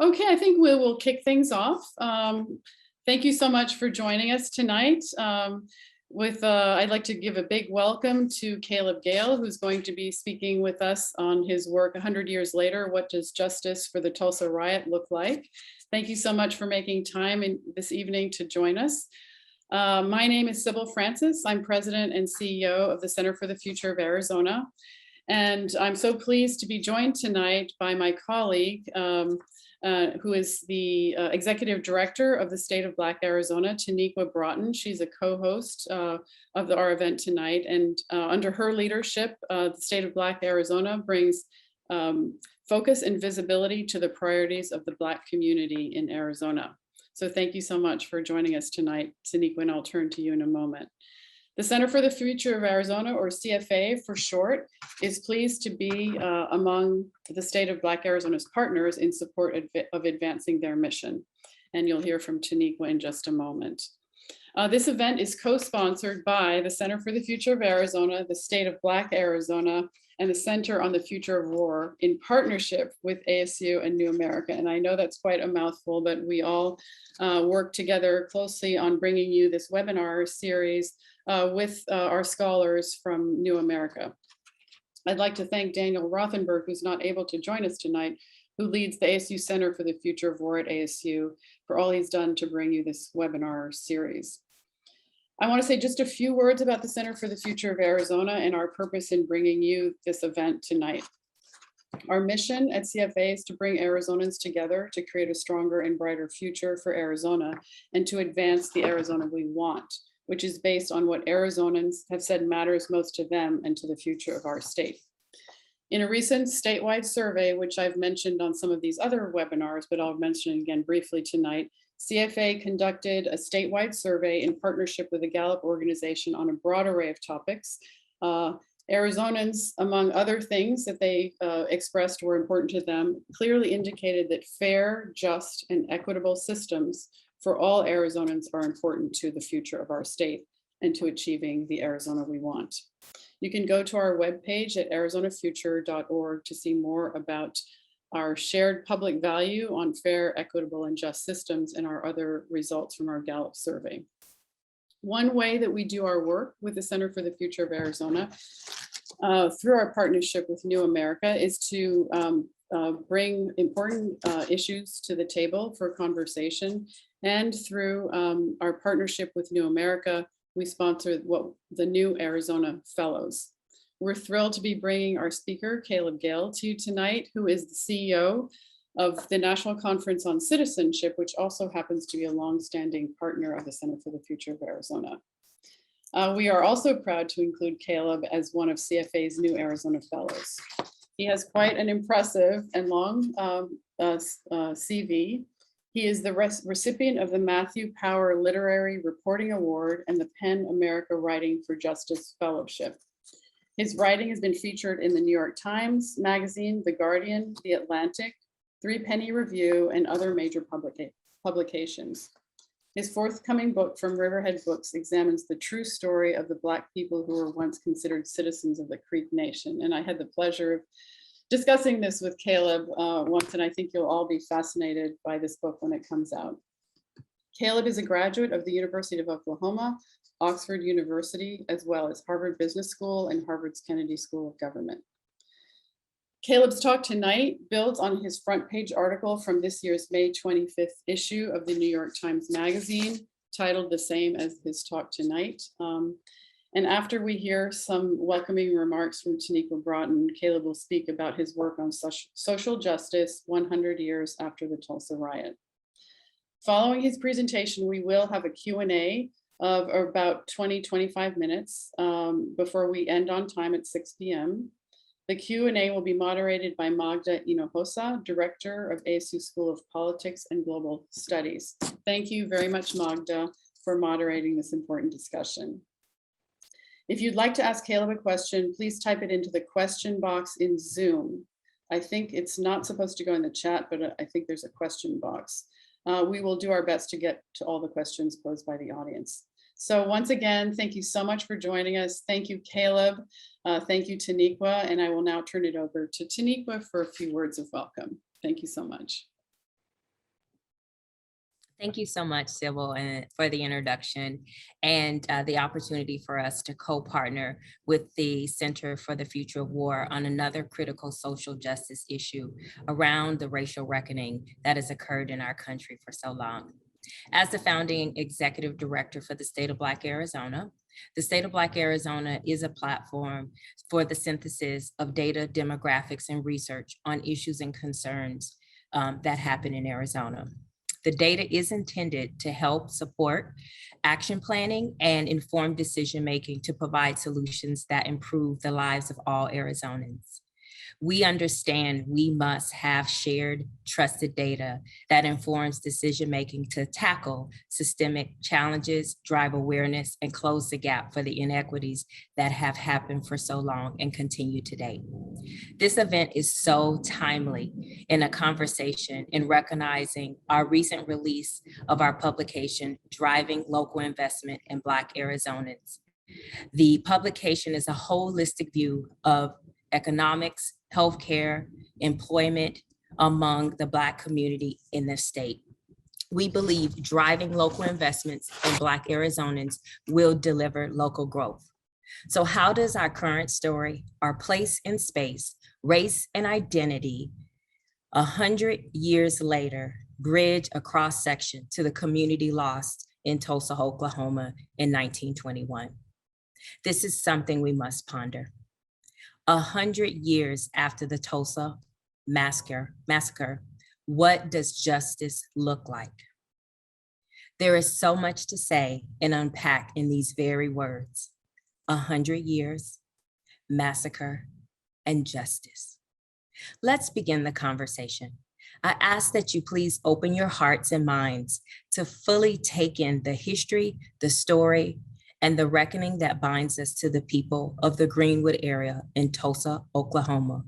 Okay, I think we will kick things off. Thank you so much for joining us tonight. I'd like to give a big welcome to Caleb Gayle, who's going to be speaking with us on his work 100 years later, What Does Justice for the Tulsa Riot Look Like? Thank you so much for making time this evening to join us. My name is Sybil Francis. I'm president and CEO of the Center for the Future of Arizona. And I'm so pleased to be joined tonight by my colleague, who is the executive director of the State of Black Arizona, Teniqua Broughton. She's a co-host of our event tonight. And under her leadership, the State of Black Arizona brings focus and visibility to the priorities of the Black community in Arizona. So thank you so much for joining us tonight, Teniqua, and I'll turn to you in a moment. The Center for the Future of Arizona, or CFA for short, is pleased to be among the State of Black Arizona's partners in support of advancing their mission. And you'll hear from Teniqua in just a moment. This event is co-sponsored by the Center for the Future of Arizona, the State of Black Arizona, and the Center on the Future of War in partnership with ASU and New America. And I know that's quite a mouthful, but we all work together closely on bringing you this webinar series with our scholars from New America. I'd like to thank Daniel Rothenberg, who's not able to join us tonight, who leads the ASU Center for the Future of War at ASU, for all he's done to bring you this webinar series. I want to say just a few words about the Center for the Future of Arizona and our purpose in bringing you this event tonight. Our mission at CFA is to bring Arizonans together to create a stronger and brighter future for Arizona and to advance the Arizona we want, which is based on what Arizonans have said matters most to them and to the future of our state. In a recent statewide survey, which I've mentioned on some of these other webinars, but I'll mention it again briefly tonight, CFA conducted a statewide survey in partnership with the Gallup organization on a broad array of topics. Arizonans, among other things that they expressed were important to them, clearly indicated that fair, just, and equitable systems for all Arizonans are important to the future of our state and to achieving the Arizona we want. You can go to our webpage at arizonafuture.org to see more about our shared public value on fair, equitable, and just systems and our other results from our Gallup survey. One way that we do our work with the Center for the Future of Arizona through our partnership with New America is to bring important issues to the table for conversation. And through our partnership with New America, we sponsor the New Arizona Fellows. We're thrilled to be bringing our speaker, Caleb Gayle, to you tonight, who is the CEO of the National Conference on Citizenship, which also happens to be a longstanding partner of the Center for the Future of Arizona. We are also proud to include Caleb as one of CFA's New Arizona Fellows. He has quite an impressive and long CV. He is the recipient of the Matthew Power Literary Reporting Award and the PEN America Writing for Justice Fellowship. His writing has been featured in the New York Times Magazine, The Guardian, The Atlantic, Threepenny Review, and other major publications. His forthcoming book from Riverhead Books examines the true story of the Black people who were once considered citizens of the Creek Nation. And I had the pleasure of discussing this with Caleb once, and I think you'll all be fascinated by this book when it comes out. Caleb is a graduate of the University of Oklahoma, Oxford University, as well as Harvard Business School and Harvard's Kennedy School of Government. Caleb's talk tonight builds on his front page article from this year's May 25th issue of the New York Times Magazine, titled the same as his talk tonight. And after we hear some welcoming remarks from Teniqua Broughton, Caleb will speak about his work on social justice 100 years after the Tulsa riot. Following his presentation, we will have a Q&A of about 20-25 minutes before we end on time at 6 p.m. The Q&A will be moderated by Magda, Hinojosa, Director of ASU School of Politics and Global Studies. Thank you very much, Magda, for moderating this important discussion. If you'd like to ask Caleb a question, please type it into the question box in Zoom. I think it's not supposed to go in the chat, but I think there's a question box. We will do our best to get to all the questions posed by the audience. So once again, thank you so much for joining us. Thank you, Caleb. Thank you, Teniqua. And I will now turn it over to Teniqua for a few words of welcome. Thank you so much. Thank you so much, Sybil, and for the introduction and the opportunity for us to co-partner with the Center for the Future of War on another critical social justice issue around the racial reckoning that has occurred in our country for so long. As the founding executive director for the state of Black Arizona, the state of Black Arizona is a platform for the synthesis of data, demographics, and research on issues and concerns that happen in Arizona. The data is intended to help support action planning and informed decision-making to provide solutions that improve the lives of all Arizonans. We understand we must have shared, trusted data that informs decision-making to tackle systemic challenges, drive awareness, and close the gap for the inequities that have happened for so long and continue today. This event is so timely in a conversation in recognizing our recent release of our publication, Driving Local Investment in Black Arizonans. The publication is a holistic view of economics, healthcare, employment among the Black community in the state. We believe driving local investments in Black Arizonans will deliver local growth. So how does our current story, our place in space, race and identity, 100 years later, bridge a cross section to the community lost in Tulsa, Oklahoma in 1921? This is something we must ponder. 100 years after the Tulsa Massacre, what does justice look like? There is so much to say and unpack in these very words. 100 years, massacre, and justice. Let's begin the conversation. I ask that you please open your hearts and minds to fully take in the history, the story, and the reckoning that binds us to the people of the Greenwood area in Tulsa, Oklahoma.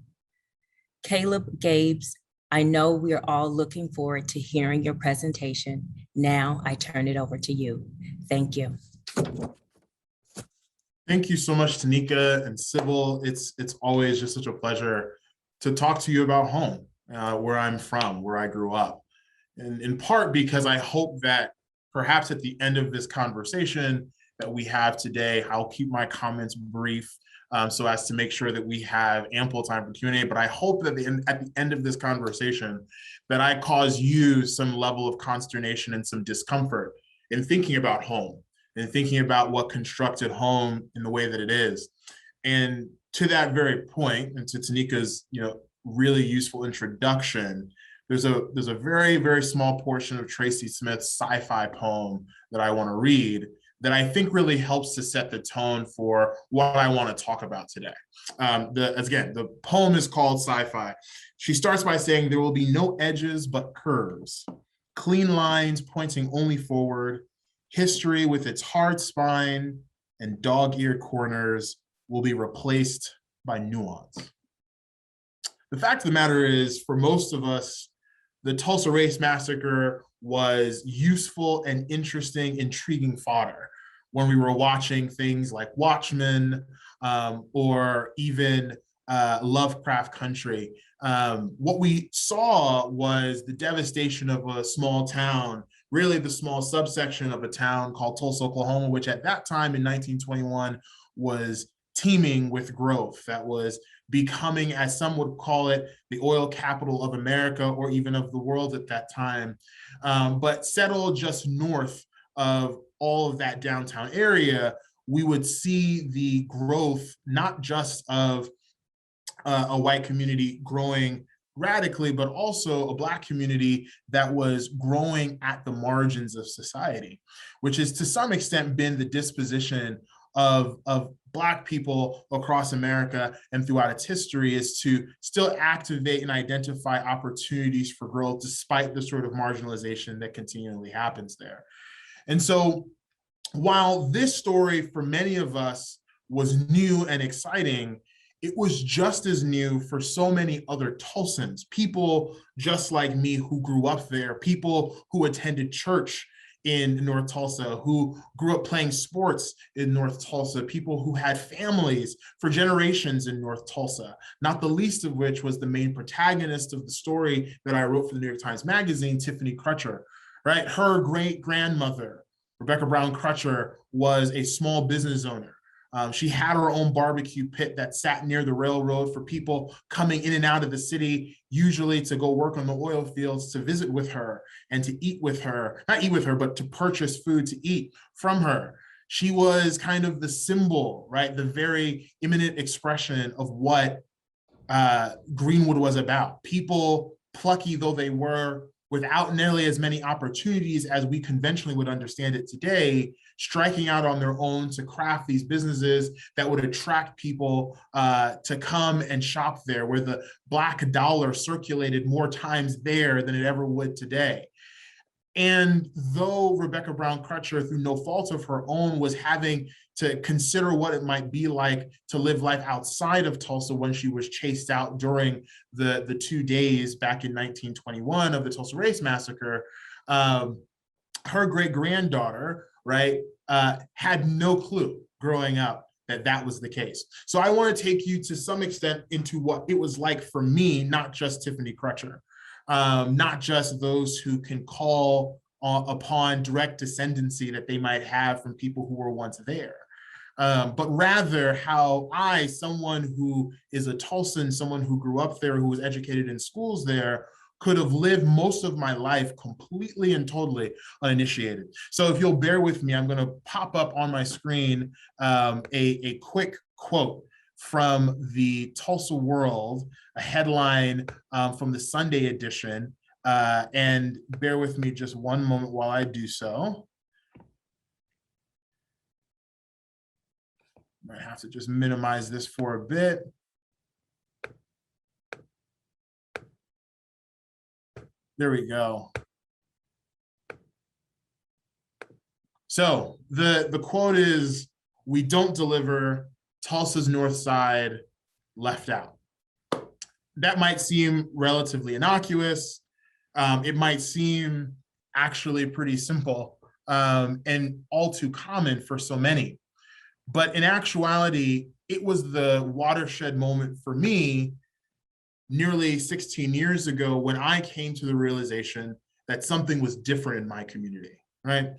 Caleb, Gabes, I know we are all looking forward to hearing your presentation. Now I turn it over to you. Thank you. Thank you so much, Teniqua and Sybil. It's always just such a pleasure to talk to you about home, where I'm from, where I grew up. And in part because I hope that perhaps at the end of this conversation that we have today, I'll keep my comments brief so as to make sure that we have ample time for Q&A. But I hope that at the end of this conversation that I cause you some level of consternation and some discomfort in thinking about home and thinking about what constructed home in the way that it is. And to that very point, and to Teniqua's really useful introduction, there's a very, very small portion of Tracy Smith's sci-fi poem that I want to read that I think really helps to set the tone for what I want to talk about today. Again, the poem is called Sci-Fi. She starts by saying, "There will be no edges but curves, clean lines pointing only forward. History with its hard spine and dog-eared corners will be replaced by nuance." The fact of the matter is, for most of us, the Tulsa Race Massacre was useful and interesting, intriguing fodder when we were watching things like Watchmen or even Lovecraft Country. What we saw was the devastation of a small town, really the small subsection of a town called Tulsa, Oklahoma, which at that time in 1921 was teeming with growth, that was becoming, as some would call it, the oil capital of America or even of the world at that time, but settled just north of all of that downtown area. We would see the growth, not just of a white community growing radically, but also a Black community that was growing at the margins of society, which has to some extent been the disposition of Black people across America and throughout its history, is to still activate and identify opportunities for growth despite the sort of marginalization that continually happens there. And so while this story for many of us was new and exciting, it was just as new for so many other Tulsans, people just like me who grew up there, people who attended church in North Tulsa, who grew up playing sports in North Tulsa, people who had families for generations in North Tulsa, not the least of which was the main protagonist of the story that I wrote for the New York Times Magazine, Tiffany Crutcher. right? Her great grandmother, Rebecca Brown Crutcher, was a small business owner. She had her own barbecue pit that sat near the railroad for people coming in and out of the city, usually to go work on the oil fields, to visit with her and to eat with her, not eat with her, but to purchase food to eat from her. She was kind of the symbol, right? The very imminent expression of what Greenwood was about. People, plucky though they were, without nearly as many opportunities as we conventionally would understand it today, striking out on their own to craft these businesses that would attract people to come and shop there, where the Black dollar circulated more times there than it ever would today. And though Rebecca Brown Crutcher, through no fault of her own, was having to consider what it might be like to live life outside of Tulsa when she was chased out during the 2 days back in 1921 of the Tulsa Race Massacre, her great-granddaughter, right, had no clue growing up that that was the case. So I want to take you to some extent into what it was like for me, not just Tiffany Crutcher. Not just those who can call upon direct descendancy that they might have from people who were once there, but rather how I, someone who is a Tulsan, someone who grew up there, who was educated in schools there, could have lived most of my life completely and totally uninitiated. So if you'll bear with me, I'm going to pop up on my screen a quick quote from the Tulsa World, a headline from the Sunday edition. And bear with me just one moment while I do so. Might have to just minimize this for a bit. There we go. So the quote is, "We don't deliver, Tulsa's North Side left out." That might seem relatively innocuous. It might seem actually pretty simple and all too common for so many. But in actuality, it was the watershed moment for me nearly 16 years ago when I came to the realization that something was different in my community, right?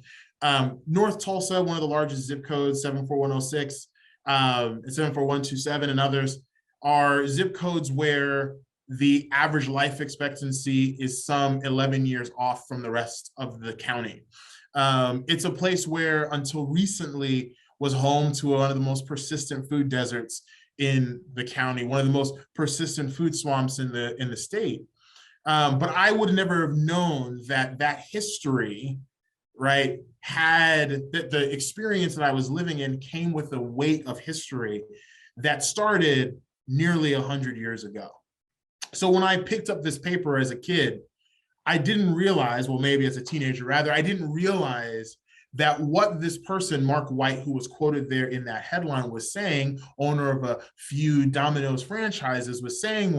North Tulsa, one of the largest zip codes, 74106, and 74127 and others, are zip codes where the average life expectancy is some 11 years off from the rest of the county. It's a place where until recently was home to one of the most persistent food deserts in the county, one of the most persistent food swamps in the state. But I would never have known that that history, right, had the experience that I was living in came with a weight of history that started nearly 100 years ago. So when I picked up this paper as a kid, I didn't realize, well, maybe as a teenager rather, I didn't realize that what this person, Mark White, who was quoted there in that headline, was saying, owner of a few Domino's franchises, was saying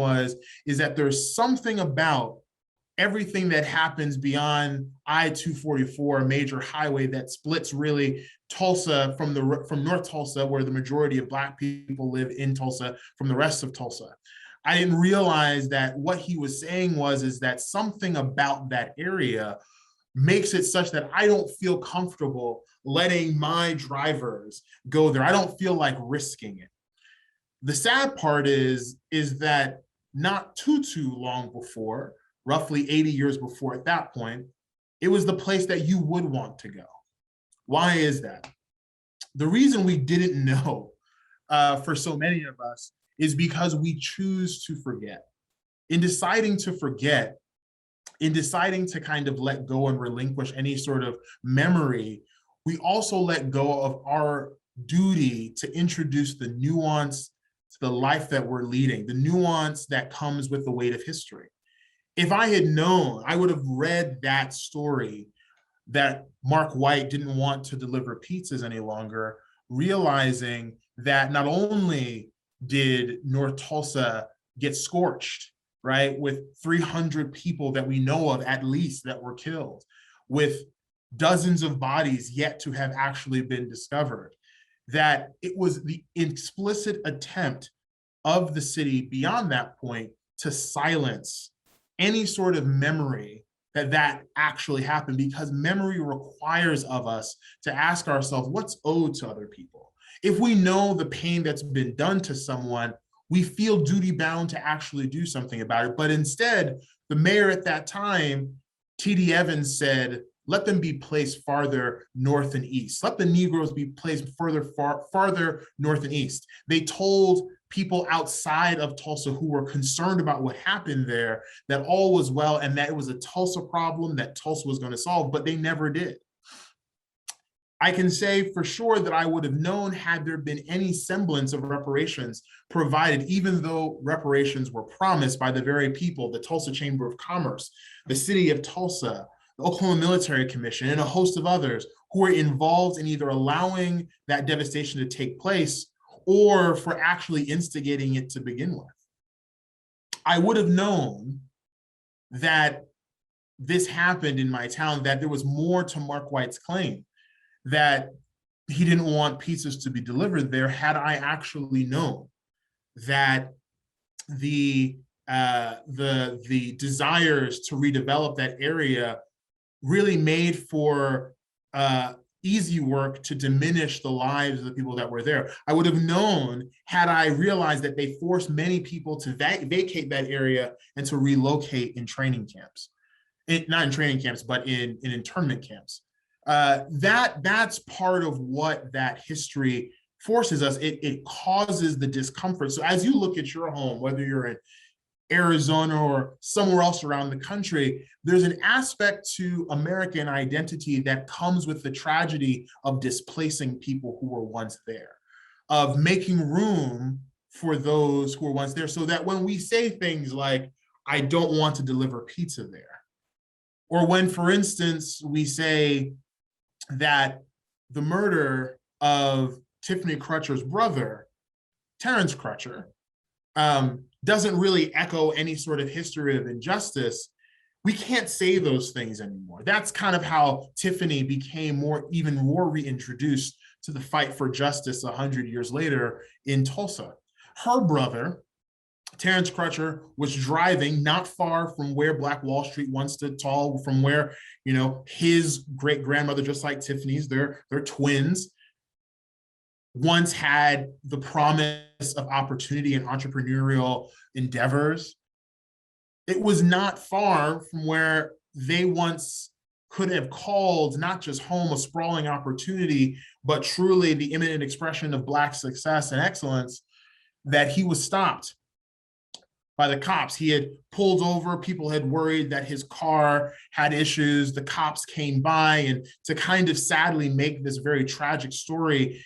is that there's something about everything that happens beyond I-244, a major highway that splits really Tulsa from North Tulsa, where the majority of Black people live in Tulsa, from the rest of Tulsa. I didn't realize that what he was saying is that something about that area makes it such that I don't feel comfortable letting my drivers go there. I don't feel like risking it. The sad part is that not too long before, roughly 80 years before at that point, it was the place that you would want to go. Why is that? The reason we didn't know for so many of us is because we choose to forget. In deciding to forget, in deciding to kind of let go and relinquish any sort of memory, we also let go of our duty to introduce the nuance to the life that we're leading, the nuance that comes with the weight of history. If I had known, I would have read that story that Mark White didn't want to deliver pizzas any longer, realizing that not only did North Tulsa get scorched, right, with 300 people that we know of at least that were killed, with dozens of bodies yet to have actually been discovered, that it was the explicit attempt of the city beyond that point to silence any sort of memory that actually happened, because memory requires of us to ask ourselves what's owed to other people. If we know the pain that's been done to someone, we feel duty bound to actually do something about it. But instead, the mayor at that time, T.D. Evans, said, let them be placed farther north and east. Let the Negroes be placed farther north and east. They told people outside of Tulsa who were concerned about what happened there that all was well and that it was a Tulsa problem that Tulsa was going to solve, but they never did. I can say for sure that I would have known had there been any semblance of reparations provided, even though reparations were promised by the very people, the Tulsa Chamber of Commerce, the city of Tulsa, the Oklahoma Military Commission, and a host of others who were involved in either allowing that devastation to take place or for actually instigating it to begin with. I would have known that this happened in my town, that there was more to Mark White's claim, that he didn't want pizzas to be delivered there, had I actually known that the desires to redevelop that area really made for easy work to diminish the lives of the people that were there. I would have known had I realized that they forced many people to vacate that area and to relocate in training camps. Not in training camps, but in internment camps. That's part of what that history forces us. It causes the discomfort. So as you look at your home, whether you're in Arizona or somewhere else around the country, there's an aspect to American identity that comes with the tragedy of displacing people who were once there, of making room for those who were once there, so that when we say things like, I don't want to deliver pizza there, or when, for instance, we say that the murder of Tiffany Crutcher's brother, Terrence Crutcher, doesn't really echo any sort of history of injustice, we can't say those things anymore. That's kind of how Tiffany became even more reintroduced to the fight for justice 100 years later in Tulsa. Her brother, Terrence Crutcher, was driving not far from where Black Wall Street once stood tall, from where, his great-grandmother, just like Tiffany's, they're twins, once had the promise of opportunity and entrepreneurial endeavors. It was not far from where they once could have called not just home a sprawling opportunity, but truly the imminent expression of Black success and excellence, that he was stopped by the cops. He had pulled over, people had worried that his car had issues, the cops came by, and to kind of sadly make this very tragic story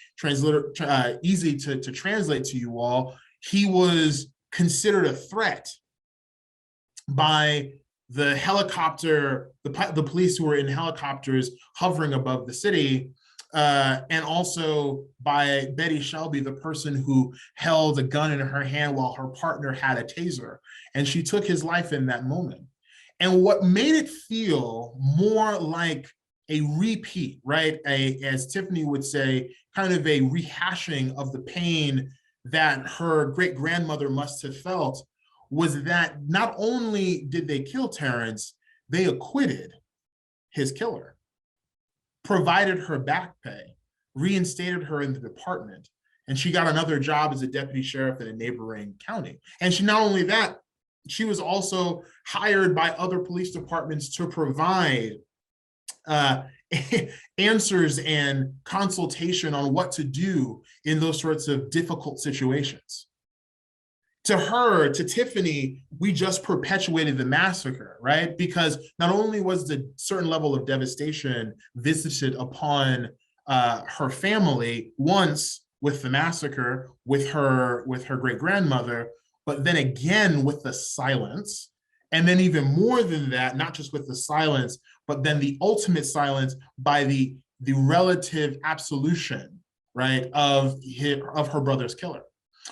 easy to translate to you all, he was considered a threat by the helicopter, the police who were in helicopters hovering above the city, and also by Betty Shelby, the person who held a gun in her hand while her partner had a taser, and she took his life in that moment. And what made it feel more like a repeat, right? As Tiffany would say, kind of a rehashing of the pain that her great-grandmother must have felt, was that not only did they kill Terrence, they acquitted his killer, provided her back pay, reinstated her in the department, and she got another job as a deputy sheriff in a neighboring county. And she, not only that, she was also hired by other police departments to provide answers and consultation on what to do in those sorts of difficult situations. To her, to Tiffany, we just perpetuated the massacre, right? Because not only was the certain level of devastation visited upon her family once with the massacre, with her great-grandmother, but then again with the silence, and then even more than that, not just with the silence, but then the ultimate silence by the relative absolution, right, of her brother's killer.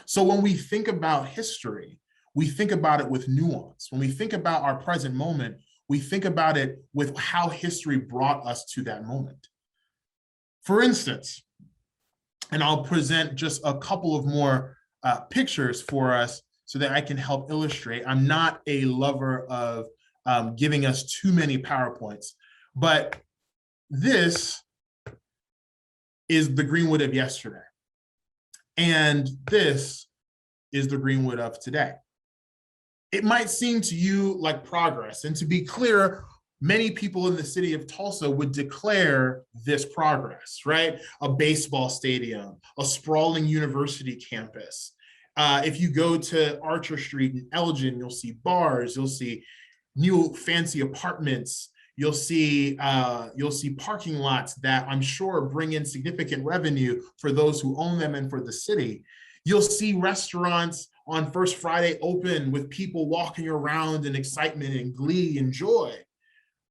So when we think about history, we think about it with nuance. When we think about our present moment, we think about it with how history brought us to that moment. For instance, and I'll present just a couple of more pictures for us so that I can help illustrate. I'm not a lover of giving us too many PowerPoints. But this is the Greenwood of yesterday. And this is the Greenwood of today. It might seem to you like progress. And to be clear, many people in the city of Tulsa would declare this progress, right? A baseball stadium, a sprawling university campus. If you go to Archer Street in Elgin, you'll see bars, you'll see new fancy apartments, you'll see parking lots that I'm sure bring in significant revenue for those who own them and for the city. You'll see restaurants on First Friday open with people walking around in excitement and glee and joy.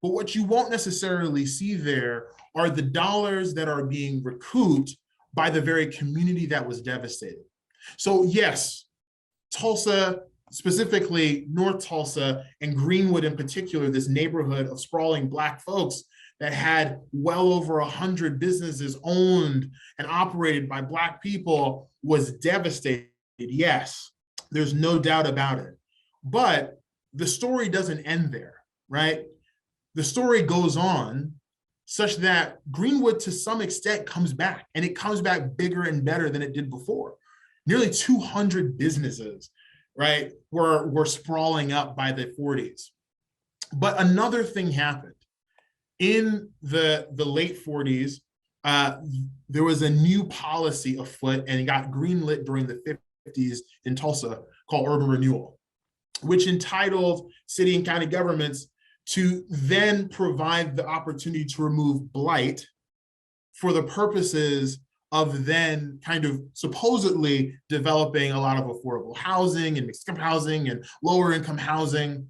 But what you won't necessarily see there are the dollars that are being recouped by the very community that was devastated. So yes, Tulsa, specifically North Tulsa and Greenwood in particular, this neighborhood of sprawling Black folks that had well over 100 businesses owned and operated by Black people, was devastated. Yes, there's no doubt about it. But the story doesn't end there, right? The story goes on such that Greenwood to some extent comes back, and it comes back bigger and better than it did before. Nearly 200 businesses, right, were sprawling up by the 40s. But another thing happened. In the late 40s, there was a new policy afoot, and it got greenlit during the 50s in Tulsa, called urban renewal, which entitled city and county governments to then provide the opportunity to remove blight for the purposes of then kind of supposedly developing a lot of affordable housing and mixed income housing and lower income housing,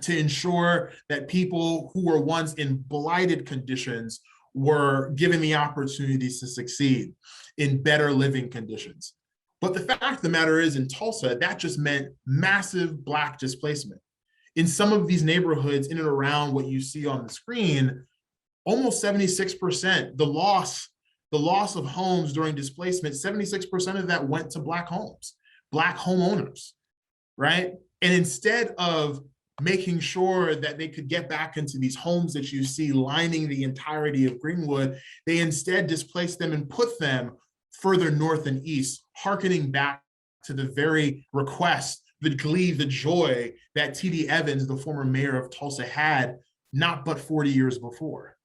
to ensure that people who were once in blighted conditions were given the opportunities to succeed in better living conditions. But the fact of the matter is, in Tulsa, that just meant massive Black displacement. In some of these neighborhoods in and around what you see on the screen, almost 76%, the loss of homes during displacement, 76% of that went to Black homes, Black homeowners, right? And instead of making sure that they could get back into these homes that you see lining the entirety of Greenwood, they instead displaced them and put them further north and east, hearkening back to the very request, the glee, the joy that T.D. Evans, the former mayor of Tulsa, had not but 40 years before.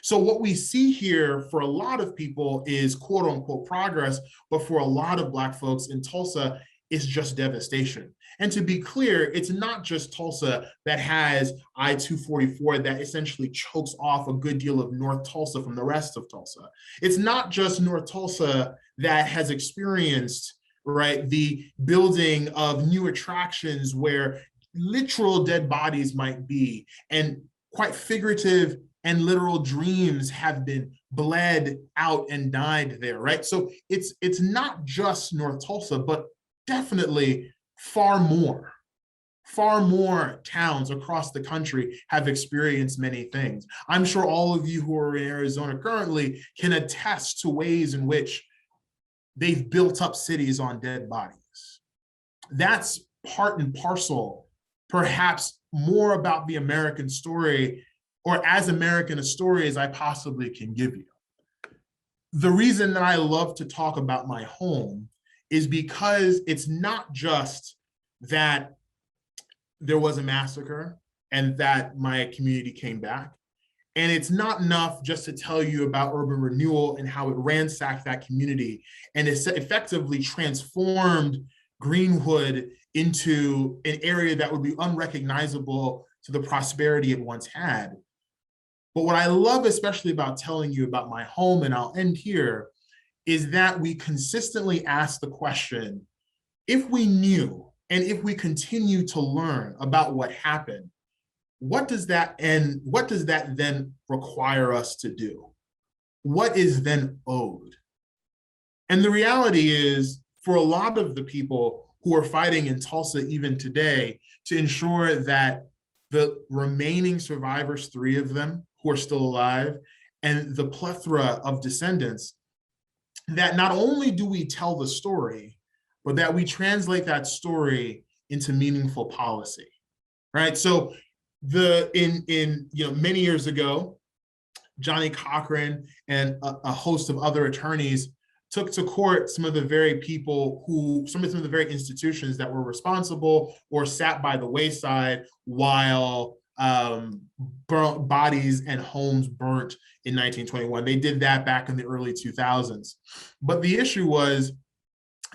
So what we see here for a lot of people is quote unquote progress, but for a lot of Black folks in Tulsa, it's just devastation. And to be clear, it's not just Tulsa that has I-244 that essentially chokes off a good deal of North Tulsa from the rest of Tulsa. It's not just North Tulsa that has experienced, right, the building of new attractions where literal dead bodies might be, and quite figurative and literal dreams have been bled out and died there, right? So it's not just North Tulsa, but definitely far more towns across the country have experienced many things. I'm sure all of you who are in Arizona currently can attest to ways in which they've built up cities on dead bodies. That's part and parcel, perhaps more about the American story, or as American a story as I possibly can give you. The reason that I love to talk about my home is because it's not just that there was a massacre and that my community came back. And it's not enough just to tell you about urban renewal and how it ransacked that community and it's effectively transformed Greenwood into an area that would be unrecognizable to the prosperity it once had. But what I love especially about telling you about my home, and I'll end here, is that we consistently ask the question, if we knew and if we continue to learn about what happened, what does that then require us to do? What is then owed? And the reality is, for a lot of the people who are fighting in Tulsa even today to ensure that the remaining survivors, 3 of them who are still alive, and the plethora of descendants, that not only do we tell the story, but that we translate that story into meaningful policy, right? So Many years ago, Johnny Cochran and a host of other attorneys took to court some of the very people some of the very institutions that were responsible or sat by the wayside while bodies and homes burnt in 1921. They did that back in the early 2000s. But the issue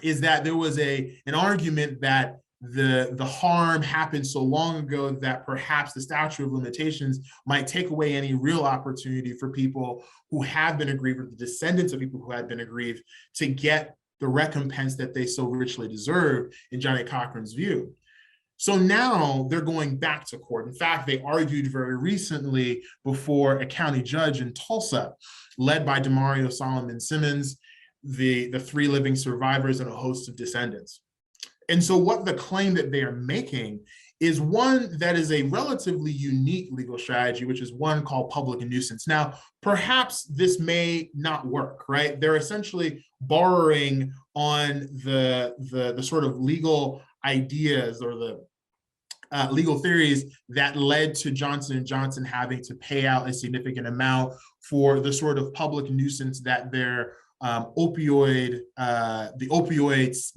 is that there was an argument that the harm happened so long ago that perhaps the statute of limitations might take away any real opportunity for people who have been aggrieved, or the descendants of people who had been aggrieved, to get the recompense that they so richly deserve in Johnny Cochran's view. So now they're going back to court. In fact, they argued very recently before a county judge in Tulsa, led by Demario Solomon Simmons, the 3 living survivors and a host of descendants. And so what the claim that they are making is one that is a relatively unique legal strategy, which is one called public nuisance. Now, perhaps this may not work, right? They're essentially borrowing on the sort of legal ideas or the legal theories that led to Johnson & Johnson having to pay out a significant amount for the sort of public nuisance that their the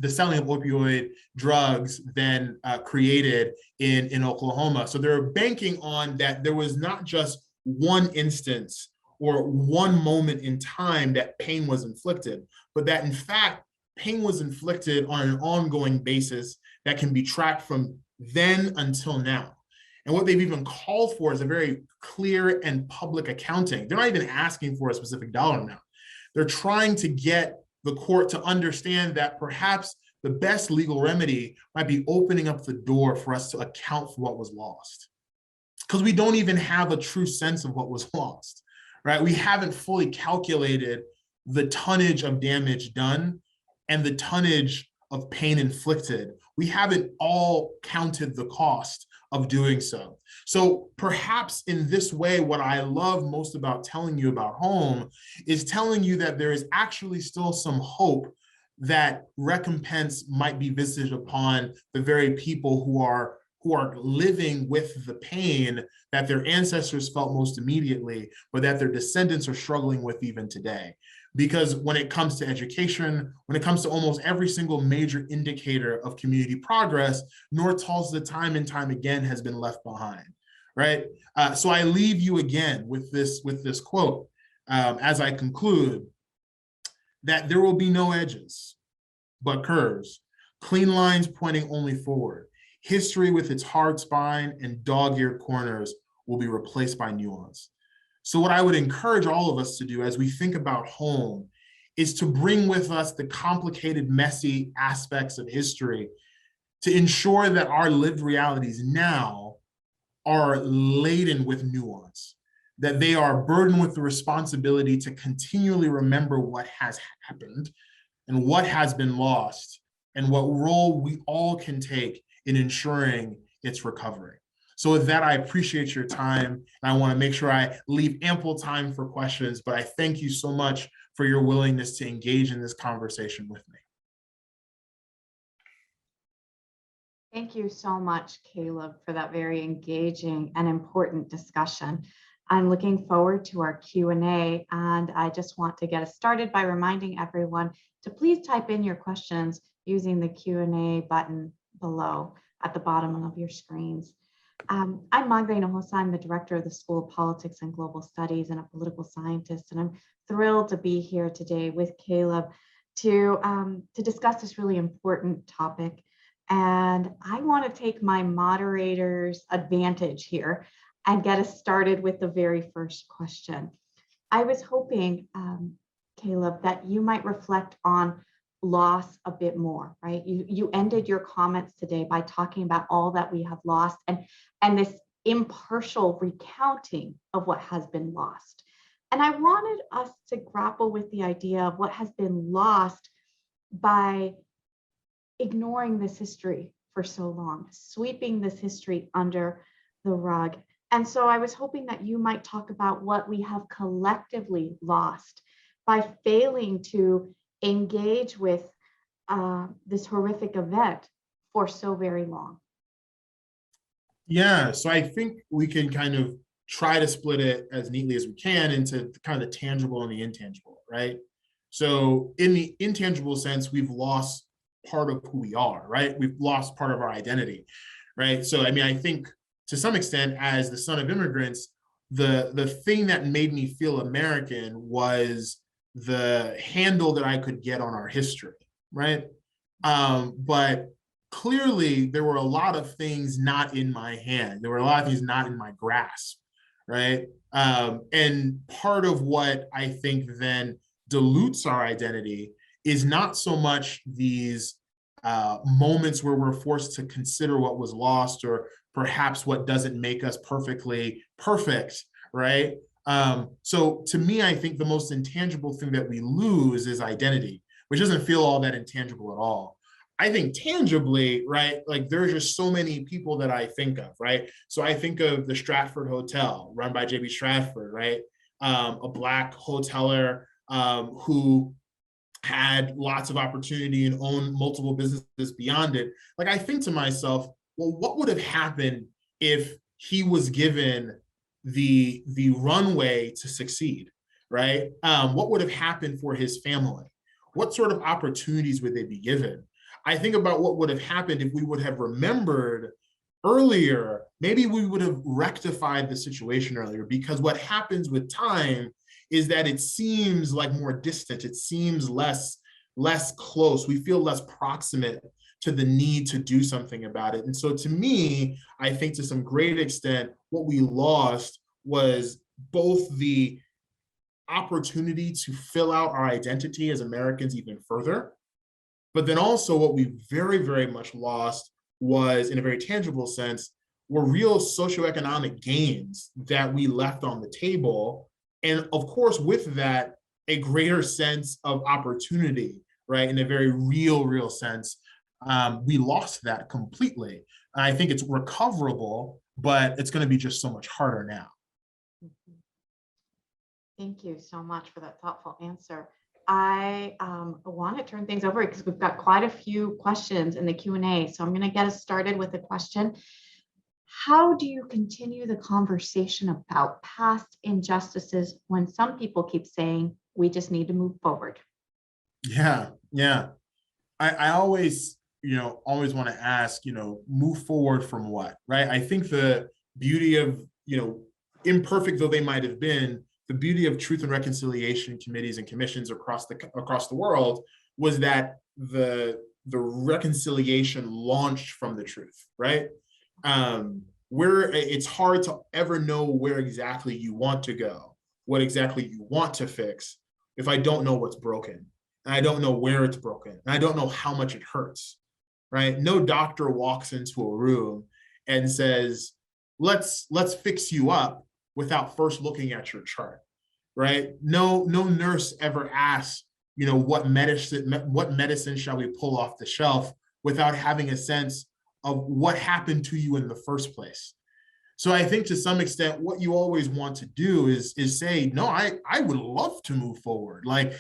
selling of opioid drugs then created in Oklahoma. So they're banking on that there was not just one instance or one moment in time that pain was inflicted, but that in fact, pain was inflicted on an ongoing basis that can be tracked from then until now. And what they've even called for is a very clear and public accounting. They're not even asking for a specific dollar amount. They're trying to get the court to understand that perhaps the best legal remedy might be opening up the door for us to account for what was lost. Because we don't even have a true sense of what was lost, right? We haven't fully calculated the tonnage of damage done and the tonnage of pain inflicted. We haven't all counted the cost of doing so. So perhaps in this way, what I love most about telling you about home is telling you that there is actually still some hope that recompense might be visited upon the very people who are living with the pain that their ancestors felt most immediately, but that their descendants are struggling with even today. Because when it comes to education, when it comes to almost every single major indicator of community progress, North Tulsa time and time again has been left behind, right? So I leave you again with this quote as I conclude, that there will be no edges, but curves, clean lines pointing only forward. History with its hard spine and dog-eared corners will be replaced by nuance. So what I would encourage all of us to do as we think about home is to bring with us the complicated, messy aspects of history to ensure that our lived realities now are laden with nuance, that they are burdened with the responsibility to continually remember what has happened and what has been lost and what role we all can take in ensuring its recovery. So with that, I appreciate your time. And I want to make sure I leave ample time for questions, but I thank you so much for your willingness to engage in this conversation with me. Thank you so much, Caleb, for that very engaging and important discussion. I'm looking forward to our Q&A, and I just want to get us started by reminding everyone to please type in your questions using the Q&A button below at the bottom of your screens. I'm Magda Hinojosa. I'm the director of the School of Politics and Global Studies and a political scientist, and I'm thrilled to be here today with Caleb to discuss this really important topic. And I want to take my moderator's advantage here and get us started with the very first question. I was hoping, Caleb, that you might reflect on loss a bit more, right? You ended your comments today by talking about all that we have lost and this impartial recounting of what has been lost. And I wanted us to grapple with the idea of what has been lost by ignoring this history for so long, sweeping this history under the rug. And so I was hoping that you might talk about what we have collectively lost by failing to engage with this horrific event for so very long. Yeah, so I think we can kind of try to split it as neatly as we can into kind of the tangible and the intangible, right? So in the intangible sense, we've lost part of who we are, right? We've lost part of our identity, right? So I mean, I think to some extent, as the son of immigrants, the thing that made me feel American was the handle that I could get on our history, right? But clearly there were a lot of things not in my hand. There were a lot of things not in my grasp, right? And part of what I think then dilutes our identity is not so much these moments where we're forced to consider what was lost or perhaps what doesn't make us perfectly perfect, right? So to me, I think the most intangible thing that we lose is identity, which doesn't feel all that intangible at all. I think tangibly, right? Like there's just so many people that I think of, right? So I think of the Stratford Hotel run by J.B. Stratford, right? A Black hoteler who had lots of opportunity and owned multiple businesses beyond it. Like I think to myself, well, what would have happened if he was given the runway to succeed, right? What would have happened for his family? What sort of opportunities would they be given? I think about what would have happened if we would have remembered earlier. Maybe we would have rectified the situation earlier, because what happens with time is that it seems like more distant. It seems less close. We feel less proximate to the need to do something about it. And so to me, I think to some great extent, what we lost was both the opportunity to fill out our identity as Americans even further, but then also what we very, very much lost was, in a very tangible sense, were real socioeconomic gains that we left on the table. And of course, with that, a greater sense of opportunity, right? In a very real sense. We lost that completely. I think it's recoverable, but it's going to be just so much harder now. Thank you so much for that thoughtful answer. I want to turn things over because we've got quite a few questions in the Q&A. So I'm going to get us started with a question. How do you continue the conversation about past injustices when some people keep saying we just need to move forward? Yeah. I always, always want to ask, move forward from what, right? I think the beauty of, imperfect though they might have been, the beauty of truth and reconciliation committees and commissions across the world was that the reconciliation launched from the truth, right? Where it's hard to ever know where exactly you want to go, what exactly you want to fix, if I don't know what's broken, and I don't know where it's broken, and I don't know how much it hurts, right? No doctor walks into a room and says, let's fix you up without first looking at your chart, right? No nurse ever asks, what medicine shall we pull off the shelf without having a sense of what happened to you in the first place. So I think to some extent, what you always want to do is say, no, I would love to move forward. Like,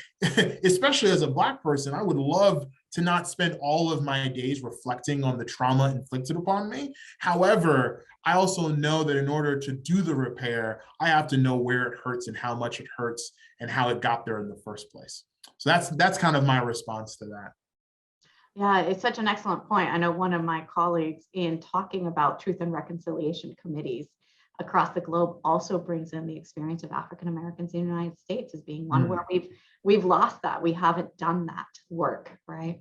especially as a Black person, I would love to not spend all of my days reflecting on the trauma inflicted upon me. However, I also know that in order to do the repair, I have to know where it hurts and how much it hurts and how it got there in the first place. So that's kind of my response to that. Yeah, it's such an excellent point. I know one of my colleagues, in talking about truth and reconciliation committees across the globe, also brings in the experience of African Americans in the United States as being one where we've lost that. We haven't done that work, right?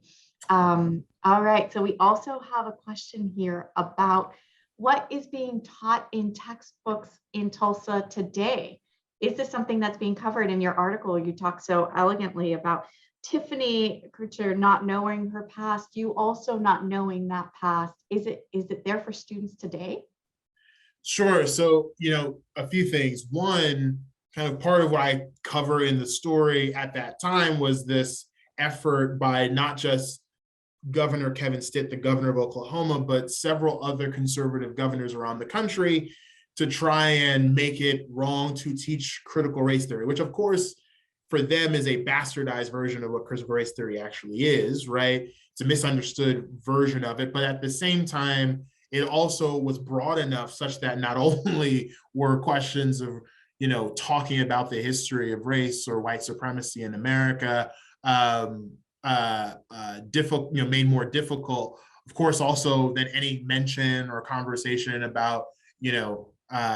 All right. So we also have a question here about what is being taught in textbooks in Tulsa today. Is this something that's being covered in your article? You talk so elegantly about Tiffany Kutcher not knowing her past, you also not knowing that past. Is it there for students today? Sure. So, a few things. One, kind of part of what I cover in the story at that time was this effort by not just Governor Kevin Stitt, the governor of Oklahoma, but several other conservative governors around the country to try and make it wrong to teach critical race theory, which of course for them is a bastardized version of what critical race theory actually is, right? It's a misunderstood version of it, but at the same time, it also was broad enough such that not only were questions of, talking about the history of race or white supremacy in America, difficult, made more difficult. Of course, also that any mention or conversation about,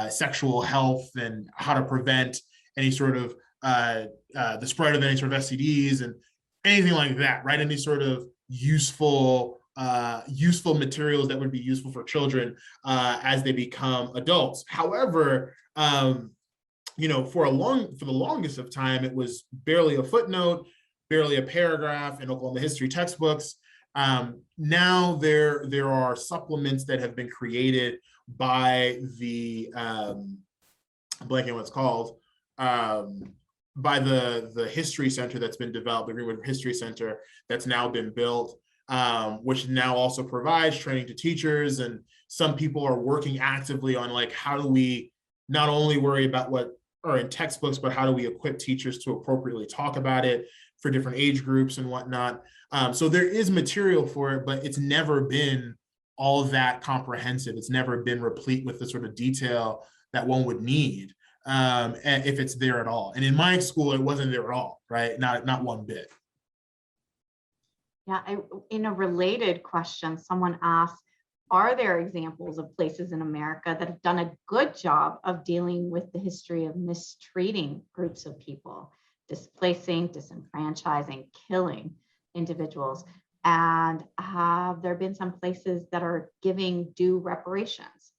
sexual health and how to prevent any sort of the spread of any sort of STDs and anything like that, right? Any sort of useful materials that would be useful for children as they become adults. However, for the longest of time, it was barely a footnote, barely a paragraph in Oklahoma history textbooks. Now there are supplements that have been created by the I'm blanking what it's called, by the history center that's been developed, the Greenwood History Center that's now been built, which now also provides training to teachers. And some people are working actively on like, how do we not only worry about what are in textbooks, but how do we equip teachers to appropriately talk about it for different age groups and whatnot. So there is material for it, but it's never been all that comprehensive. It's never been replete with the sort of detail that one would need if it's there at all. And in my school, it wasn't there at all, right? Not one bit. Yeah, in a related question, someone asked, are there examples of places in America that have done a good job of dealing with the history of mistreating groups of people, displacing, disenfranchising, killing individuals? And have there been some places that are giving due reparations?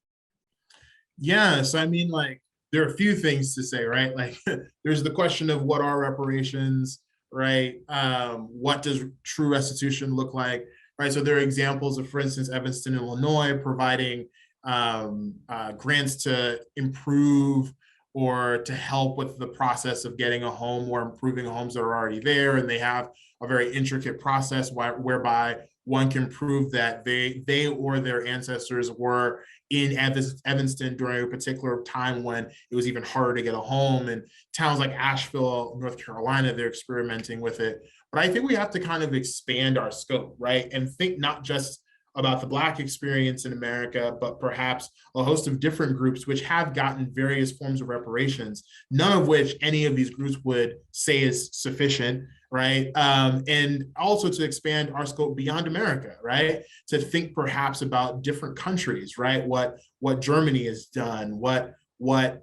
Yes, I mean, like, there are a few things to say, right? Like, there's the question of what are reparations, right? What does true restitution look like, right? So there are examples of, for instance, Evanston, Illinois, providing grants to improve or to help with the process of getting a home or improving homes that are already there. And they have a very intricate process whereby one can prove that they or their ancestors were in Evanston during a particular time when it was even harder to get a home. And towns like Asheville, North Carolina, they're experimenting with it. But I think we have to kind of expand our scope, right? And think not just about the Black experience in America, but perhaps a host of different groups which have gotten various forms of reparations, none of which any of these groups would say is sufficient, right? And also to expand our scope beyond America, right? To think perhaps about different countries, right? What Germany has done, what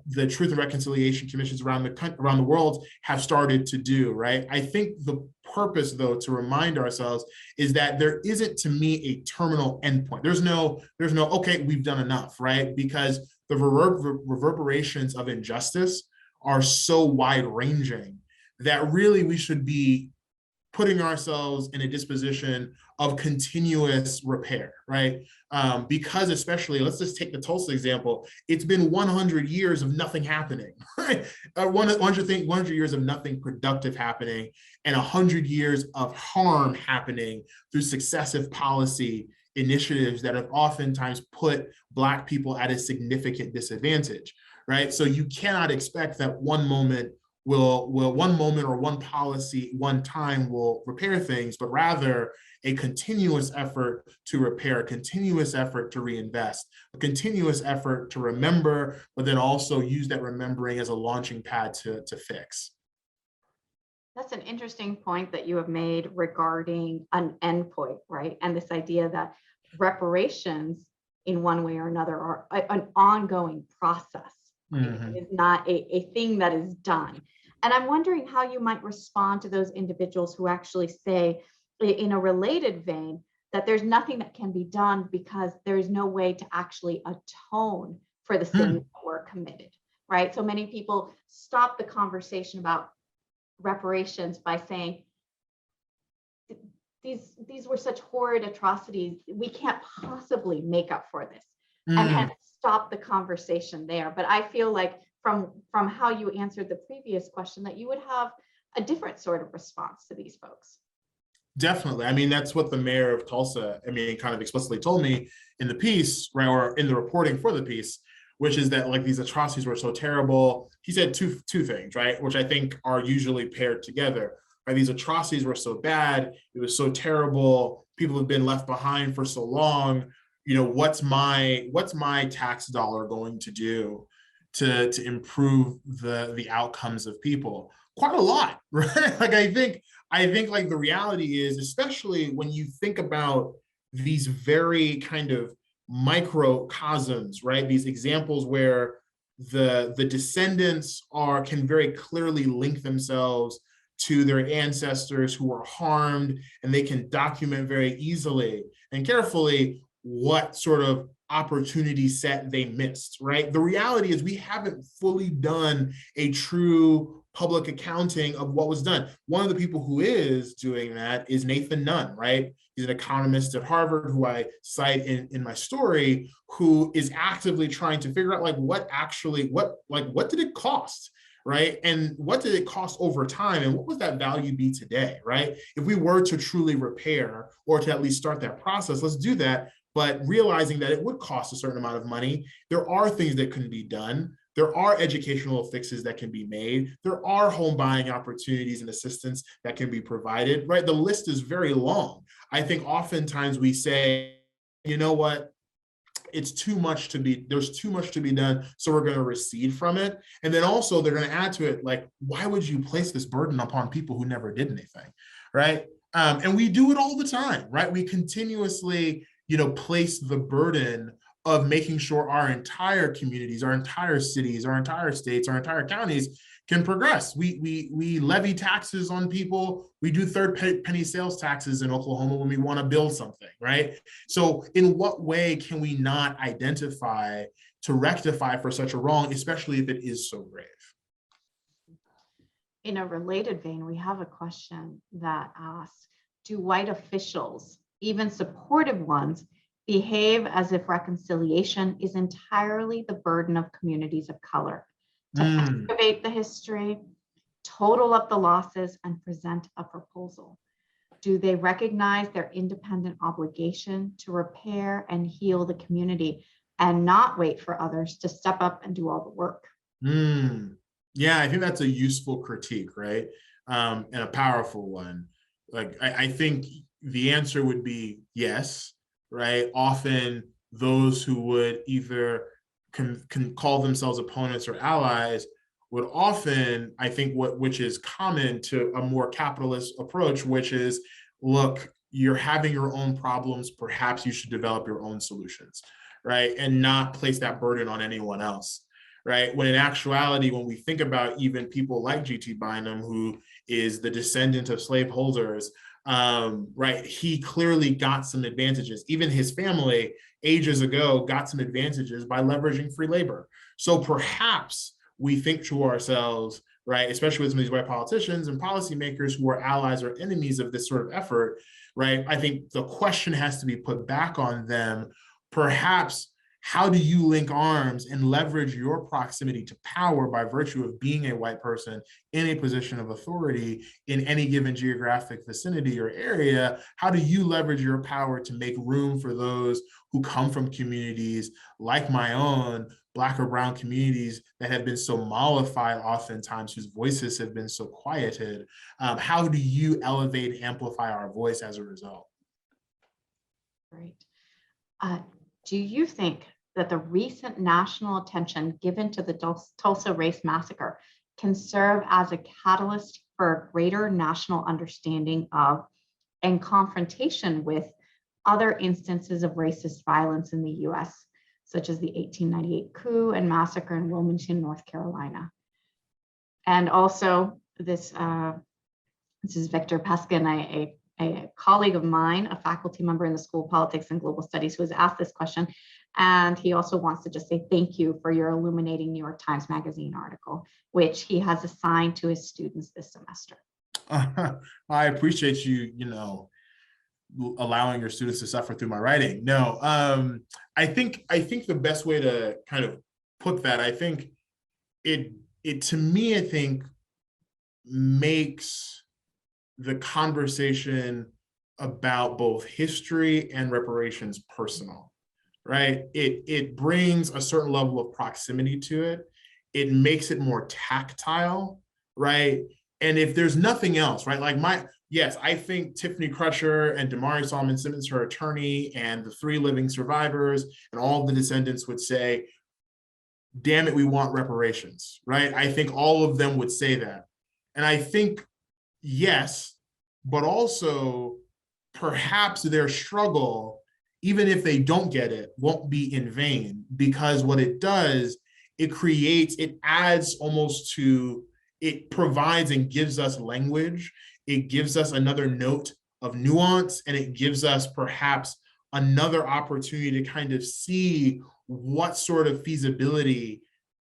the Truth and Reconciliation Commissions around the world have started to do, right? I think the purpose, though, to remind ourselves is that there isn't, to me, a terminal endpoint. There's no, okay, we've done enough, right? Because the reverberations of injustice are so wide-ranging that really we should be putting ourselves in a disposition of continuous repair, right? Because especially, let's just take the Tulsa example, it's been 100 years of nothing happening, right? 100 years of nothing productive happening, and 100 years of harm happening through successive policy initiatives that have oftentimes put Black people at a significant disadvantage, right? So you cannot expect that one moment or one policy, one time will repair things, but rather a continuous effort to repair, a continuous effort to reinvest, a continuous effort to remember, but then also use that remembering as a launching pad to fix. That's an interesting point that you have made regarding an endpoint, right? And this idea that reparations in one way or another are an ongoing process. Mm-hmm. It is not a thing that is done. And I'm wondering how you might respond to those individuals who actually say, in a related vein, that there's nothing that can be done because there's no way to actually atone for the sins that were committed, right? So many people stop the conversation about reparations by saying, these were such horrid atrocities, we can't possibly make up for this, and stop the conversation there. But I feel like from how you answered the previous question, that you would have a different sort of response to these folks. Definitely. I mean, that's what the mayor of Tulsa, kind of explicitly told me in the piece, right, or in the reporting for the piece, which is that like these atrocities were so terrible. He said two things, right, which I think are usually paired together. Right? These atrocities were so bad, it was so terrible, people have been left behind for so long, what's my tax dollar going to do to improve the outcomes of people? Quite a lot, right? Like I think like the reality is, especially when you think about these very kind of microcosms, right? These examples where the descendants can very clearly link themselves to their ancestors who were harmed, and they can document very easily and carefully what sort of opportunity set they missed, right? The reality is we haven't fully done a true public accounting of what was done. One of the people who is doing that is Nathan Nunn, right? He's an economist at Harvard who I cite in my story, who is actively trying to figure out like what did it cost, right? And what did it cost over time? And what would that value be today, right? If we were to truly repair or to at least start that process, let's do that. But realizing that it would cost a certain amount of money, there are things that can be done. There are educational fixes that can be made. There are home buying opportunities and assistance that can be provided, right? The list is very long. I think oftentimes we say, you know what, there's too much to be done, so we're going to recede from it. And then also they're going to add to it, like, why would you place this burden upon people who never did anything, right? And we do it all the time, right? We continuously, place the burden of making sure our entire communities, our entire cities, our entire states, our entire counties can progress. We levy taxes on people. We do third-penny sales taxes in Oklahoma when we want to build something, right? So in what way can we not identify to rectify for such a wrong, especially if it is so grave? In a related vein, we have a question that asks, do white officials, even supportive ones, behave as if reconciliation is entirely the burden of communities of color? To excavate the history, total up the losses, and present a proposal? Do they recognize their independent obligation to repair and heal the community and not wait for others to step up and do all the work? Yeah, I think that's a useful critique, right? And a powerful one. Like, I think the answer would be yes, right? Often those who would either can call themselves opponents or allies would often, I think, which is common to a more capitalist approach, which is, look, you're having your own problems, perhaps you should develop your own solutions, right? And not place that burden on anyone else, right? When in actuality, when we think about even people like G.T. Bynum, who is the descendant of slaveholders, right, he clearly got some advantages. Even his family ages ago got some advantages by leveraging free labor. So perhaps we think to ourselves, right, especially with some of these white politicians and policymakers who are allies or enemies of this sort of effort, right, I think the question has to be put back on them. Perhaps, how do you link arms and leverage your proximity to power by virtue of being a white person in a position of authority in any given geographic vicinity or area? How do you leverage your power to make room for those who come from communities like my own, Black or brown communities that have been so mollified oftentimes, whose voices have been so quieted? How do you elevate and amplify our voice as a result? Great. Do you think that the recent national attention given to the Tulsa Race Massacre can serve as a catalyst for a greater national understanding of and confrontation with other instances of racist violence in the US, such as the 1898 coup and massacre in Wilmington, North Carolina? And also, this is Victor Peskin, a colleague of mine, a faculty member in the School of Politics and Global Studies, who has asked this question. And he also wants to just say thank you for your illuminating New York Times Magazine article, which he has assigned to his students this semester. I appreciate you, allowing your students to suffer through my writing. No, I think the best way to kind of put that, I think it to me, I think makes the conversation about both history and reparations personal, right? It brings a certain level of proximity to it. It makes it more tactile, right? And if there's nothing else, right? Like yes, I think Tiffany Crusher and Damari Solomon Simmons, her attorney, and the 3 living survivors and all the descendants would say, damn it, we want reparations, right? I think all of them would say that. And I think, yes, but also perhaps their struggle, even if they don't get it, won't be in vain, because what it does, it adds almost to, it provides and gives us language. It gives us another note of nuance, and it gives us perhaps another opportunity to kind of see what sort of feasibility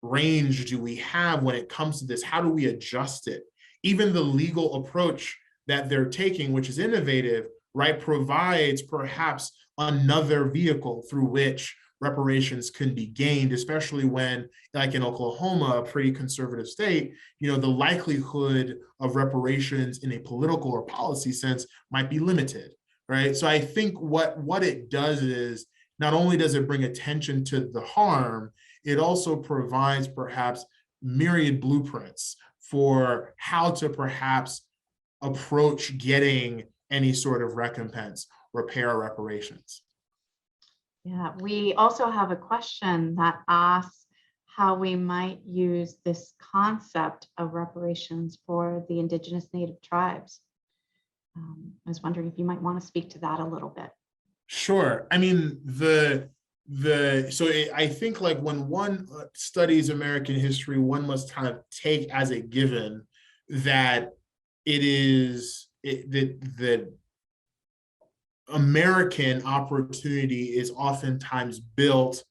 range do we have when it comes to this? How do we adjust it? Even the legal approach that they're taking, which is innovative, right, provides perhaps another vehicle through which reparations can be gained, especially when, like in Oklahoma, a pretty conservative state, the likelihood of reparations in a political or policy sense might be limited, right? So I think what it does is, not only does it bring attention to the harm, it also provides perhaps myriad blueprints for how to perhaps approach getting any sort of recompense, repair, or reparations. Yeah, we also have a question that asks how we might use this concept of reparations for the Indigenous Native tribes. I was wondering if you might want to speak to that a little bit. Sure. I mean, I think like when one studies American history, one must kind of take as a given that that American opportunity is oftentimes built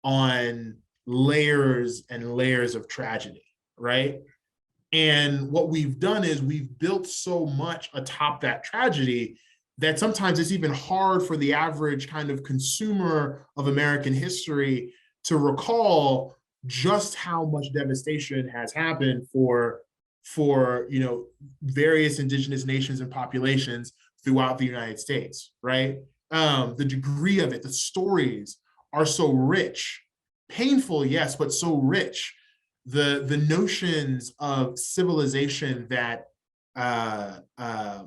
on layers and layers of tragedy, right? And what we've done is we've built so much atop that tragedy that sometimes it's even hard for the average kind of consumer of American history to recall just how much devastation has happened for various indigenous nations and populations throughout the United States, right? The degree of it, the stories are so rich, painful, yes, but so rich. The notions of civilization that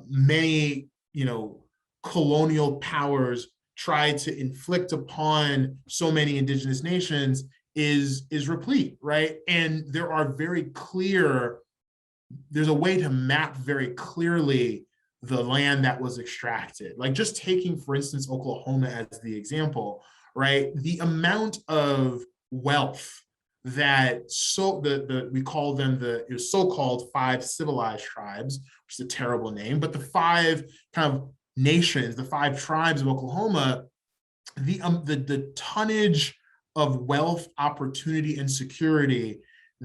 many colonial powers try to inflict upon so many indigenous nations is replete, right? And there's a way to map very clearly the land that was extracted. Like just taking, for instance, Oklahoma as the example, right? The amount of wealth that we call them the so-called 5 civilized tribes, which is a terrible name, but the 5 kind of nations, the 5 tribes of Oklahoma, the tonnage of wealth, opportunity, and security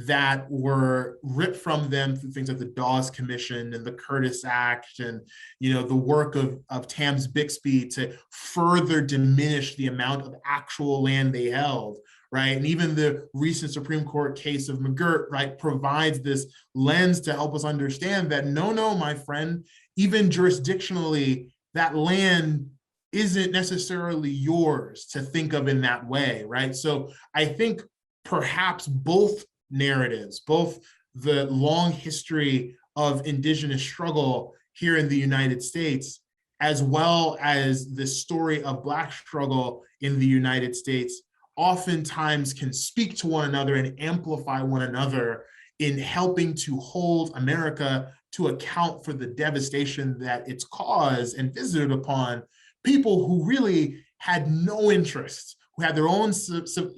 that were ripped from them through things like the Dawes Commission and the Curtis Act and the work of Tams Bixby to further diminish the amount of actual land they held, right? And even the recent Supreme Court case of McGirt, right, provides this lens to help us understand that no, my friend, even jurisdictionally, that land isn't necessarily yours to think of in that way, right? So I think perhaps both narratives, both the long history of indigenous struggle here in the United States, as well as the story of Black struggle in the United States, oftentimes can speak to one another and amplify one another in helping to hold America to account for the devastation that it's caused and visited upon people who really had no interest, who had their own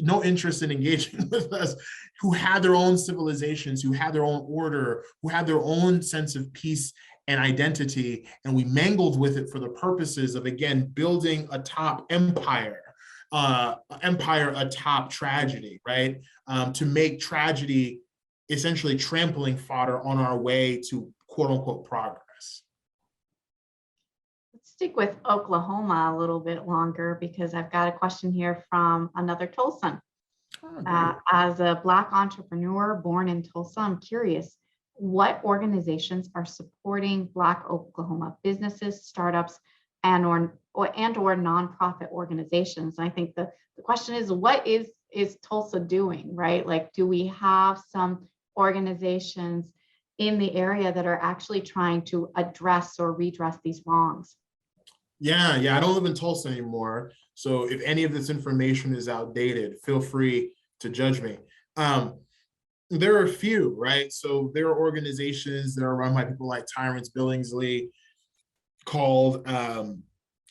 no interest in engaging with us, who had their own civilizations, who had their own order, who had their own sense of peace and identity, and we mangled with it for the purposes of, again, building a top empire atop tragedy, right? To make tragedy essentially trampling fodder on our way to quote unquote progress. Let's stick with Oklahoma a little bit longer because I've got a question here from another Tulsan. As a Black entrepreneur born in Tulsa, I'm curious, what organizations are supporting Black Oklahoma businesses, startups, and or nonprofit organizations? And I think the question is, what is Tulsa doing, right? Like, do we have some organizations in the area that are actually trying to address or redress these wrongs? Yeah, I don't live in Tulsa anymore. So if any of this information is outdated, feel free to judge me. There are a few, right? So there are organizations that are run by people like Tyrance Billingsley called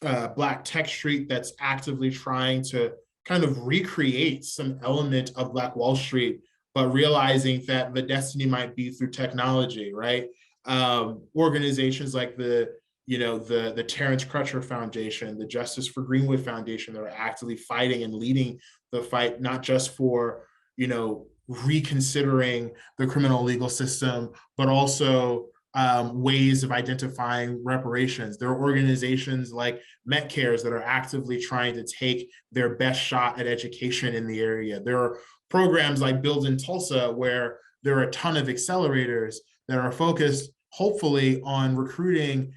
Black Tech Street, that's actively trying to kind of recreate some element of Black Wall Street, but realizing that the destiny might be through technology, right? Organizations like the Terrence Crutcher Foundation, the Justice for Greenwood Foundation, that are actively fighting and leading the fight, not just for, reconsidering the criminal legal system, but also ways of identifying reparations. There are organizations like MetCares that are actively trying to take their best shot at education in the area. There are programs like Build in Tulsa, where there are a ton of accelerators that are focused, hopefully, on recruiting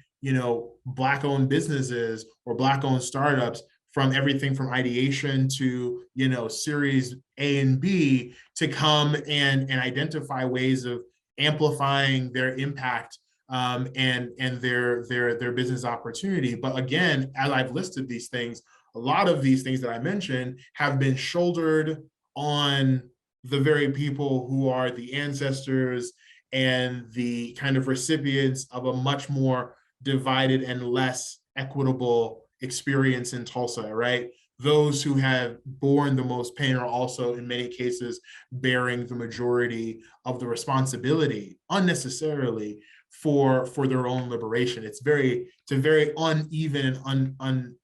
Black-owned businesses or Black-owned startups, from everything from ideation to series A and B, to come and identify ways of amplifying their impact and their business opportunity. But again, as I've listed these things, a lot of these things that I mentioned have been shouldered on the very people who are the ancestors and the kind of recipients of a much more divided and less equitable experience in Tulsa, right? Those who have borne the most pain are also, in many cases, bearing the majority of the responsibility unnecessarily for their own liberation. It's a very uneven and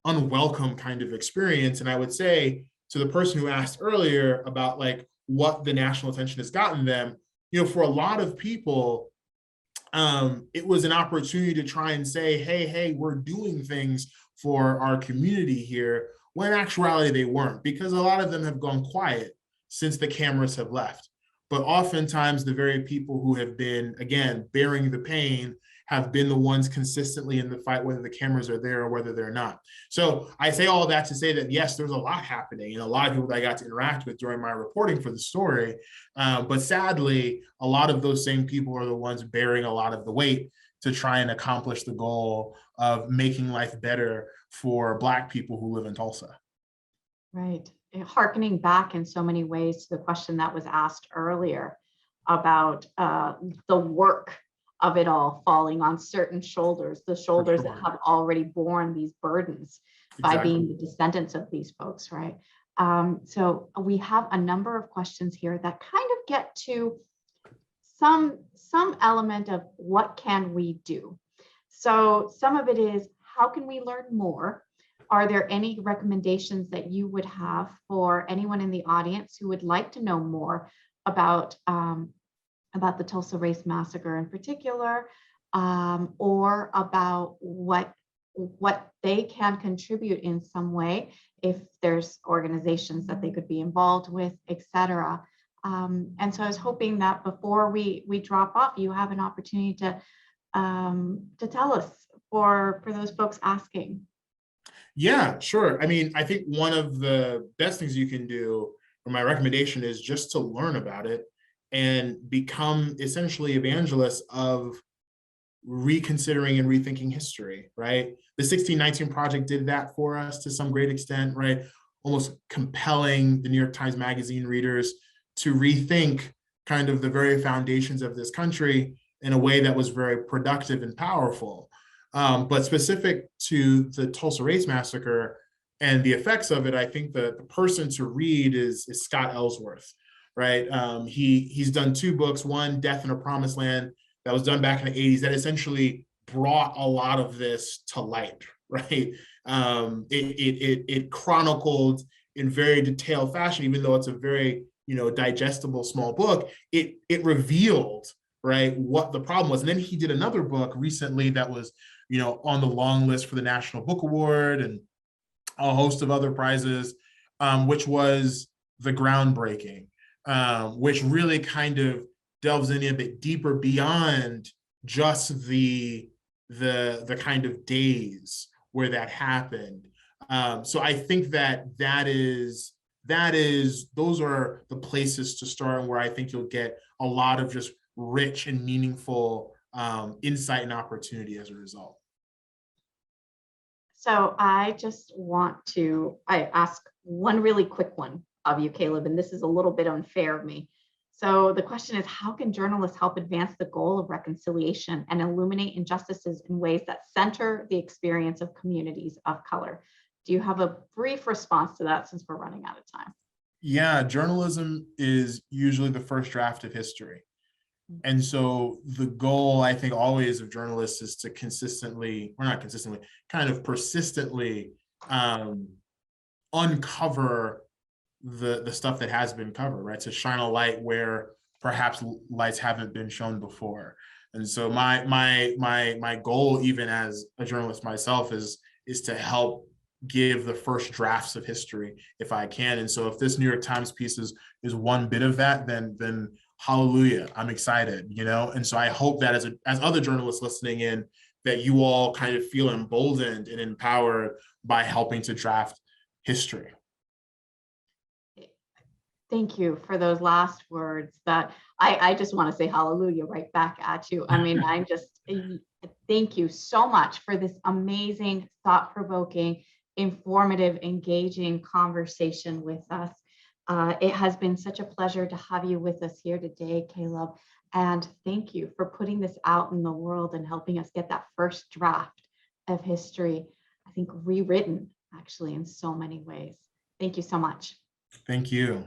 unwelcome kind of experience. And I would say to the person who asked earlier about like what the national attention has gotten them, for a lot of people, it was an opportunity to try and say, hey, we're doing things for our community here, when in actuality they weren't, because a lot of them have gone quiet since the cameras have left. But oftentimes the very people who have been, again, bearing the pain have been the ones consistently in the fight, whether the cameras are there or whether they're not. So I say all that to say that, yes, there's a lot happening, and a lot of people that I got to interact with during my reporting for the story. But sadly, a lot of those same people are the ones bearing a lot of the weight to try and accomplish the goal of making life better for Black people who live in Tulsa. Right. Harkening back in so many ways to the question that was asked earlier about the work of it all falling on certain shoulders, the shoulders that have already borne these burdens by being the descendants of these folks, right? So we have a number of questions here that kind of get to some element of what can we do? So some of it is, how can we learn more? Are there any recommendations that you would have for anyone in the audience who would like to know more about the Tulsa Race Massacre in particular, or about what they can contribute in some way, if there's organizations that they could be involved with, etc. And so I was hoping that before we drop off, you have an opportunity to tell us for those folks asking. Yeah, sure. I mean, I think one of the best things you can do, or my recommendation, is just to learn about it and become essentially evangelists of reconsidering and rethinking history, right? The 1619 Project did that for us to some great extent, right? Almost compelling the New York Times Magazine readers to rethink kind of the very foundations of this country in a way that was very productive and powerful. But specific to the Tulsa Race Massacre and the effects of it, I think the person to read is Scott Ellsworth, right? He's done two books, one, Death in a Promised Land, that was done back in the 80s, that essentially brought a lot of this to light, right? It chronicled in very detailed fashion, even though it's a very digestible small book, it revealed, right, what the problem was. And then he did another book recently that was on the long list for the National Book Award and a host of other prizes, which was The Groundbreaking, which really kind of delves in a bit deeper beyond just the kind of days where that happened. So I think those are the places to start, and where I think you'll get a lot of just rich and meaningful insight and opportunity as a result. So I just want to, I ask one really quick one of you, Caleb, and this is a little bit unfair of me. So the question is, how can journalists help advance the goal of reconciliation and illuminate injustices in ways that center the experience of communities of color? Do you have a brief response to that, since we're running out of time? Yeah, journalism is usually the first draft of history. And so the goal, I think, always of journalists is to consistently, or not consistently, kind of persistently uncover the stuff that has been covered, right? To shine a light where perhaps lights haven't been shown before. And so my goal, even as a journalist myself, is to help give the first drafts of history if I can. And so if this New York Times piece is one bit of that, then hallelujah, I'm excited, you know? And so I hope that as other journalists listening in, that you all kind of feel emboldened and empowered by helping to draft history. Thank you for those last words. That I just want to say hallelujah right back at you. I mean, I'm just, thank you so much for this amazing, thought-provoking, informative, engaging conversation with us. It has been such a pleasure to have you with us here today, Caleb. And thank you for putting this out in the world and helping us get that first draft of history, I think, rewritten actually in so many ways. Thank you so much. Thank you.